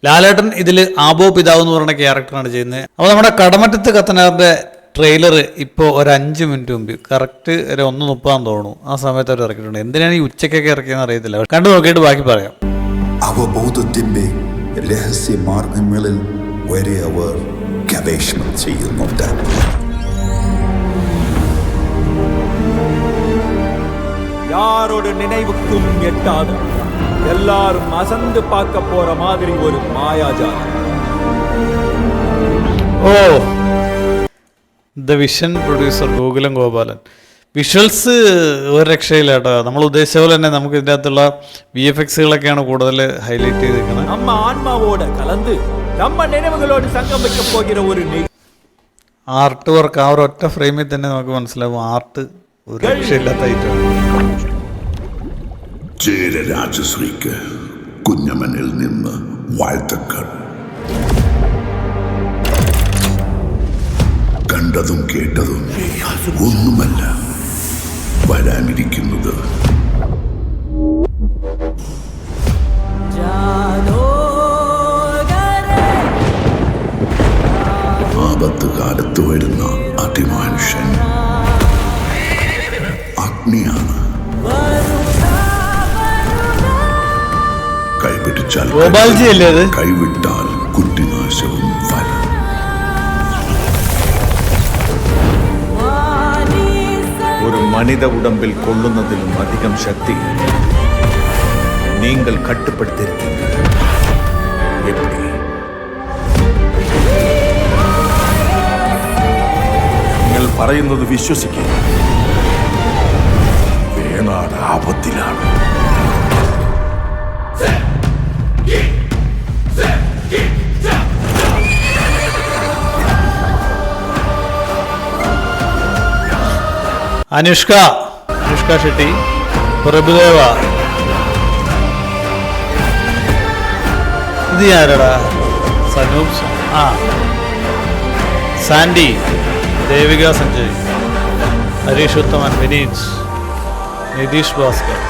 ലാലേട്ടൻ ഇതിൽ ആബോ പിതാവ് എന്ന് പറയുന്ന ക്യാരക്ടറാണ് ചെയ്യുന്നത്. അപ്പോൾ നമ്മുടെ കടമറ്റത്ത് കത്തനാറിൻ്റെ ട്രെയിലർ ഇപ്പോൾ ഒരു 5 മിനിറ്റ് മുമ്പ് കറക്റ്റ് ഒരു 1:30 തോന്നുന്നു ആ സമയത്ത് അവർ ഇറക്കിയിട്ടുണ്ട്. എന്തിനാണ് ഈ ഉച്ചയ്ക്കൊക്കെ ഇറക്കിയെന്ന് അറിയത്തില്ല. കണ്ടു നോക്കിയിട്ട് ബാക്കി പറയാം. അവബോധത്തിന്റെ രഹസ്യ മാർഗങ്ങളിൽ വരെ അവർ ഗവേഷണം ചെയ്യുന്നുണ്ട്. யாரோட நினைவுக்கும் எட்டாத எல்லாரும் அசந்து பார்க்க போற மாதிரி ஒரு மாயாஜாலம். ഓ the vision producer Gokulam Gopalan. Visuals ഒരു രക്ഷയില്ല കേട്ടോ. നമ്മൾ ഉദ്ദേശിച്ച പോലെ തന്നെ നമുക്ക് ഇതിൻ്റെ അകത്തുള്ള VFXകളൊക്കെയാണ് കൂടുതൽ ഹൈലൈറ്റ് ചെയ്തിരിക്കുന്നത്. நம்ம ஆன்மாவோட கலந்து நம்ம நினைவுகளோடு சங்கமிக்க போகிற ஒரு ആർട്ട് വർക്ക് ആ ഒരു ഒറ്റ ഫ്രെയിമിൽ തന്നെ നമുക്ക് മനസ്സിലാവും ആർട്ട് ഒരു രക്ഷയില്ലാത്ത ഐറ്റം. ചേരരാജശ്രീക്ക് കുഞ്ഞമ്മനിൽ നിന്ന് വാഴ്ത്തക്കൾ. കണ്ടതും കേട്ടതും ഒന്നുമല്ല വരാനിരിക്കുന്നത്. ആപത്ത് കാലത്ത് വരുന്ന അതിമാനുഷൻ അഗ്നിയാണ്. കൈപിടിച്ചാൽ ഗോപാൽജി അല്ലേ അത്? കൈവിട്ടാൽ കുട്ടിനാശവും ഫലം. ஒரு மனித உடம்பில் கொள்ளுന്നതിലും அதிகம் சக்தி நீங்கள் கட்டுப்படுத்தியிருக்கீங்க. எப்படி? നിങ്ങൾ പറയുന്നത് വിശ്വസിക്കുക. വേണാട് ആപത്തിലാണ്. അനുഷ്ക ഷെട്ടി, പ്രഭുദേവ. ഇത് ആരടാ? സനൂപ്, സാൻഡി, ദേവിക സഞ്ജയ്, ഹരീഷ് ഉത്തമൻ, വിനീത്, നിതീഷ് ഭാസ്കർ.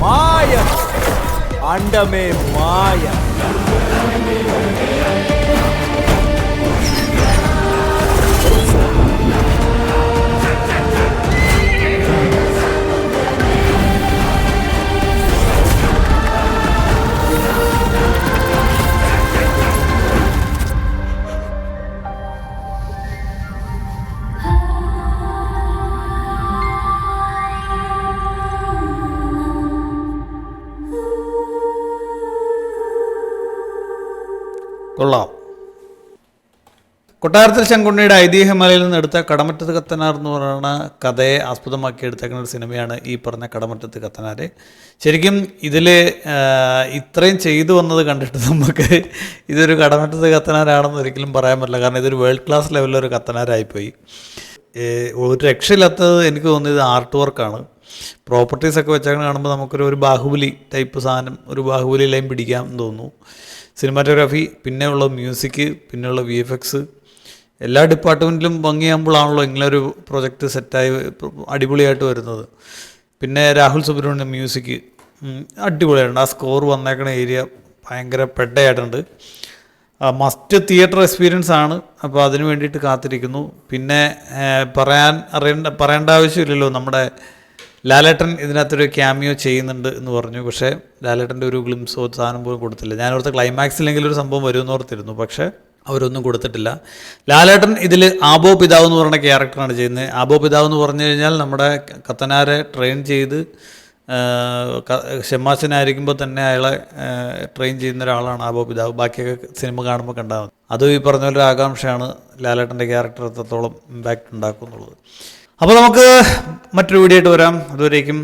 மாய அண்டமே மாய. കൊള്ളാം. കൊട്ടാരത്തിൽ ശങ്കുണ്ണിയുടെ ഐതിഹ്യമലയിൽ നിന്ന് എടുത്ത കടമറ്റത്ത് കത്തനാർ എന്ന് പറയുന്ന കഥയെ ആസ്പദമാക്കി എടുത്തേക്കുന്ന ഒരു സിനിമയാണ് ഈ പറഞ്ഞ കടമറ്റത്ത് കത്തനാർ. ശരിക്കും ഇതിൽ ഇത്രയും ചെയ്തു വന്നത് കണ്ടിട്ട് നമുക്ക് ഇതൊരു കടമറ്റത്ത് കത്തനാരാണെന്ന് ഒരിക്കലും പറയാൻ പറ്റില്ല. കാരണം ഇതൊരു വേൾഡ് ക്ലാസ് ലെവലിലൊരു കത്തനാരായിപ്പോയി. ഒരു രക്ഷയില്ലാത്തത് എനിക്ക് തോന്നിയത് ആർട്ട് വർക്കാണ്. പ്രോപ്പർട്ടീസൊക്കെ വെച്ചാൽ കാണുമ്പോൾ നമുക്കൊരു ബാഹുബലി ടൈപ്പ് സാധനം, ഒരു ബാഹുബലി ലൈൻ പിടിക്കാം എന്ന് തോന്നുന്നു. സിനിമാറ്റോഗ്രാഫി, പിന്നെയുള്ള മ്യൂസിക്, പിന്നെയുള്ള VFX, എല്ലാ ഡിപ്പാർട്ട്മെൻറ്റിലും ഭംഗിയാകുമ്പോഴാണല്ലോ ഇങ്ങനൊരു പ്രൊജക്റ്റ് സെറ്റായി അടിപൊളിയായിട്ട് വരുന്നത്. പിന്നെ രാഹുൽ സുബ്രഹ്മണ്യം മ്യൂസിക് അടിപൊളിയായിട്ടുണ്ട്. ആ സ്കോർ വന്നേക്കണ ഏരിയ ഭയങ്കര പെഡയായിട്ടുണ്ട്. മസ്റ്റ് തിയേറ്റർ എക്സ്പീരിയൻസ് ആണ്. അപ്പോൾ അതിന് വേണ്ടിയിട്ട് കാത്തിരിക്കുന്നു. പിന്നെ പറയേണ്ട ആവശ്യമില്ലല്ലോ, നമ്മുടെ ലാലേട്ടൻ ഇതിനകത്തൊരു ക്യാമിയോ ചെയ്യുന്നുണ്ട് എന്ന് പറഞ്ഞു. പക്ഷേ ലാലേട്ടൻ്റെ ഒരു ഗ്ലിംസോ സാധനം പോലും കൊടുത്തില്ല. ഞാനോർത്ത് ക്ലൈമാക്സിലെങ്കിലും ഒരു സംഭവം വരുമെന്ന് ഓർത്തിരുന്നു, പക്ഷേ അവരൊന്നും കൊടുത്തിട്ടില്ല. ലാലേട്ടൻ ഇതിൽ ആബോ പിതാവ് എന്ന് പറയുന്ന ക്യാരക്ടറാണ് ചെയ്യുന്നത്. ആബോ പിതാവ് എന്ന് പറഞ്ഞു കഴിഞ്ഞാൽ നമ്മുടെ കത്തനാരെ ട്രെയിൻ ചെയ്ത് ഷമ്മാശനായിരിക്കുമ്പോൾ തന്നെ അയാളെ ട്രെയിൻ ചെയ്യുന്ന ഒരാളാണ് ആബോ പിതാവ്. ബാക്കിയൊക്കെ സിനിമ കാണുമ്പോൾ കണ്ടാൽ മതി. അതും ഈ പറഞ്ഞ പോലെ ആകാംക്ഷയാണ് ലാലേട്ടൻ്റെ ക്യാരക്ടർ എത്രത്തോളം ഇമ്പാക്റ്റ് ഉണ്ടാക്കും എന്നുള്ളത്. അപ്പോൾ നമുക്ക് മറ്റൊരു വീഡിയോ ആയിട്ട് വരാം. അതുവരേക്കും